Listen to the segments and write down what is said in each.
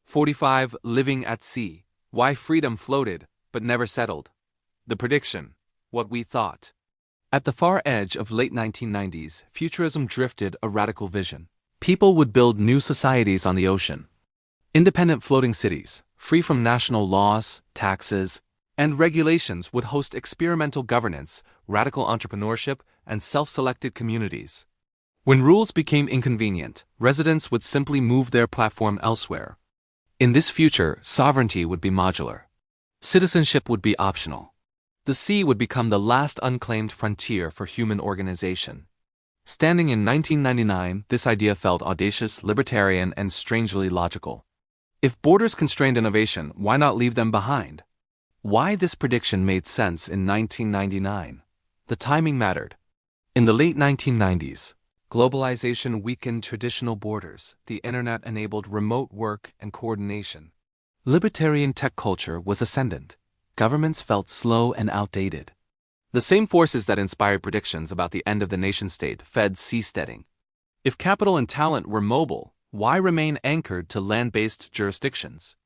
45. Living at sea. Why freedom floated, but never settled. The prediction. What we thought. At the far edge of late 1990s, futurism drifted a radical vision. People would build new societies on the ocean. Independent floating cities, free from national laws, taxes, and regulations, would host experimental governance, radical entrepreneurship, and self-selected communities. When rules became inconvenient, residents would simply move their platform elsewhere. In this future, sovereignty would be modular. Citizenship would be optional. The sea would become the last unclaimed frontier for human organization. Standing in 1999, this idea felt audacious, libertarian, and strangely logical. If borders constrained innovation, why not leave them behind? Why this prediction made sense in 1999? The timing mattered. In the late 1990s, globalization weakened traditional borders. The internet enabled remote work and coordination. Libertarian tech culture was ascendant. Governments felt slow and outdated. The same forces that inspired predictions about the end of the nation-state fed seasteading. If capital and talent were mobile, why remain anchored to land-based jurisdictions?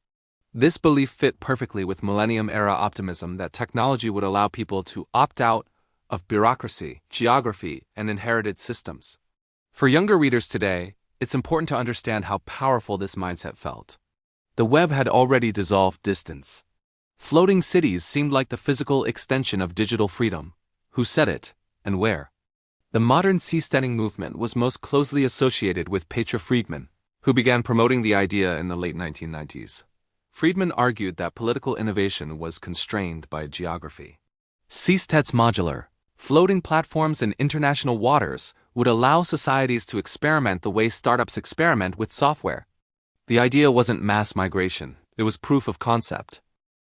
This belief fit perfectly with millennium-era optimism that technology would allow people to opt out of bureaucracy, geography, and inherited systems. For younger readers today, it's important to understand how powerful this mindset felt. The web had already dissolved distance. Floating cities seemed like the physical extension of digital freedom. Who said it, and where? The modern seasteading movement was most closely associated with Petra Friedman, who began promoting the idea in the late 1990s. Friedman argued that political innovation was constrained by geography. Seasteads modular, floating platforms in international waters, would allow societies to experiment the way startups experiment with software. The idea wasn't mass migration, it was proof of concept.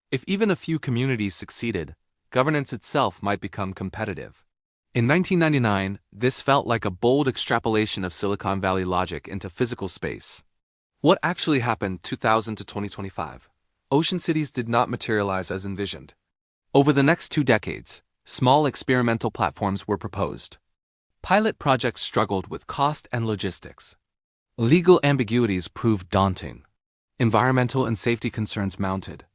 If even a few communities succeeded, governance itself might become competitive. In 1999, this felt like a bold extrapolation of Silicon Valley logic into physical space. What actually happened 2000 to 2025? Ocean cities did not materialize as envisioned. Over the next 2 decades, small experimental platforms were proposed. Pilot projects struggled with cost and logistics. Legal ambiguities proved daunting. Environmental and safety concerns mounted.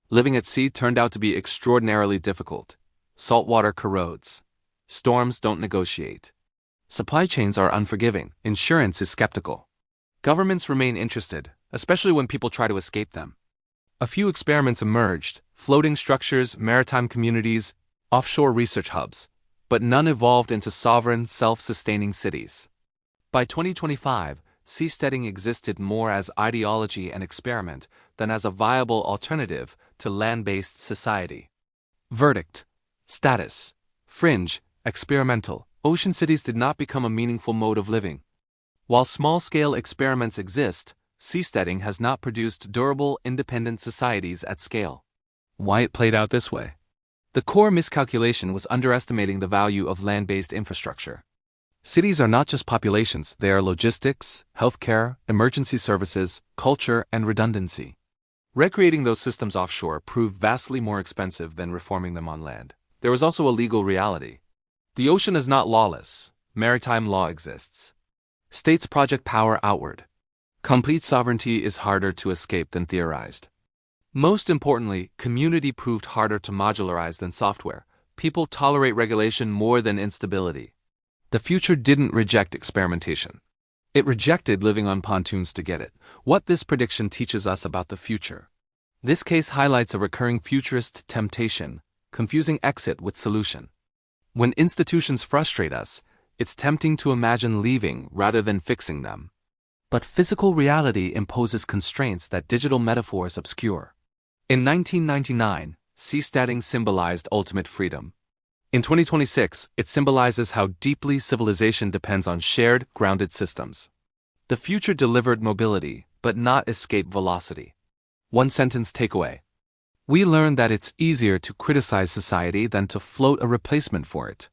Living at sea turned out to be extraordinarily difficult. Saltwater corrodes. Storms don't negotiate. Supply chains are unforgiving. Insurance is skeptical. Governments remain interested, especially when people try to escape them. A few experiments emerged: floating structures, maritime communities, offshore research hubs, but none evolved into sovereign, self-sustaining cities. By 2025, seasteading existed more as ideology and experiment than as a viable alternative to land-based society. Verdict: status, fringe, experimental. Ocean cities did not become a meaningful mode of living. While small-scale experiments exist, seasteading has not produced durable, independent societies at scale. Why it played out this way? The core miscalculation was underestimating the value of land-based infrastructure. Cities are not just populations, they are logistics, healthcare, emergency services, culture, and redundancy. Recreating those systems offshore proved vastly more expensive than reforming them on land. There was also a legal reality. The ocean is not lawless. Maritime law exists. States project power outward. Complete sovereignty is harder to escape than theorized. Most importantly, community proved harder to modularize than software. People tolerate regulation more than instability. The future didn't reject experimentation. It rejected living on pontoons to get it. What this prediction teaches us about the future. This case highlights a recurring futurist temptation, confusing exit with solution. When institutions frustrate us, it's tempting to imagine leaving rather than fixing them. But physical reality imposes constraints that digital metaphors obscure. In 1999, seasteading symbolized ultimate freedom. In 2026, it symbolizes how deeply civilization depends on shared, grounded systems. The future delivered mobility, but not escape velocity. One-sentence takeaway. We learned that it's easier to criticize society than to float a replacement for it.